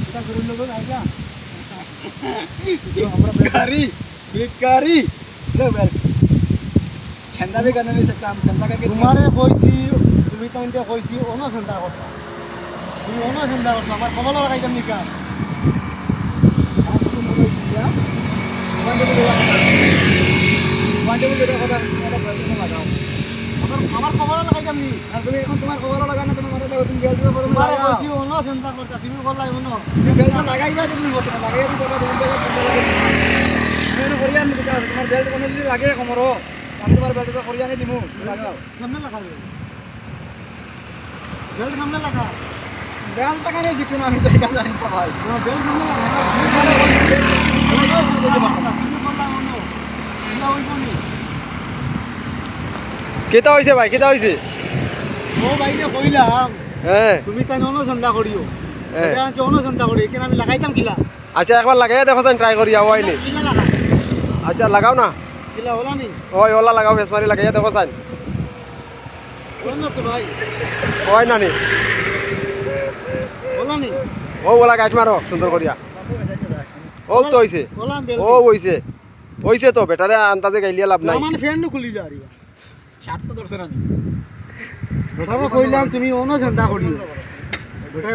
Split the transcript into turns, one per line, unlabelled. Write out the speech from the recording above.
এটা করে নেব আইজা আমরা বেকারি বেকারি লে বেল ঠান্ডা বে কানে নিছে কাম ঠান্ডা কে তোমারে কইছি তুমি তো ইনতে কইছি ওনো ঠান্ডা কথা তুমি ওনো ঠান্ডা কথা আমার খবর লাগাইতাম নি কাম আর তুমি কইছি যা ওয়ান্ডে বলে কথা এটা প্রয়োজন লাগাও আমার খবর লাগাইতাম নি আর তুমি এখন তোমার খবর লাগা না তুমি মাথাটা তুমি বেলটা প্রথমে লাগাও কইছি ওনো ঠান্ডা কথা তুমি কল লাগাই ওনো তুমি বেলটা লাগাইবা তুমি মত লাগাইয়া দিতে পারবা তুমি আমি করিয়া নি তোমার বেলটা কোন যদি লাগে কমরো আমি তোমার বেলটা করিয়া নি দিমু লাগাও সামনে লাগাবে বেলটা সামনে লাগা বেলটা কানে শিখছো না আমি তো এটা জানি না ভাই তোমার বেল সামনে
কেতা হইছে ভাই কেতা হইছে
ও ভাই নে কইলাম
হ্যাঁ
তুমি তাই নন সন্ধ্যা করিও এটা আছে অন সন্ধ্যা করি কেন আমি লাগাইতাম কিলা
আচ্ছা একবার লাগাই দেখো ট্রাই করি আওয়াই নি
কিলা লাগা
আচ্ছা লাগাও না
কিলা হলা নি
ওই ওলা লাগাও ফেস মারি লাগাই দেখো চাই
হল না তো ভাই
ওই না নি
হলা নি
ও ওলা গাইট মারো সুন্দর করিয়া ও তো হইছে
হলা বেল
ও হইছে হইছে তো বেটারে আন্তাজে গাইলিয়া লাভ নাই
আমার ফ্যান নু খুলি যা রিবা শার্ট তো ধরছ না বেটা কইলাম তুমি অন সন্ধ্যা করিও বেটা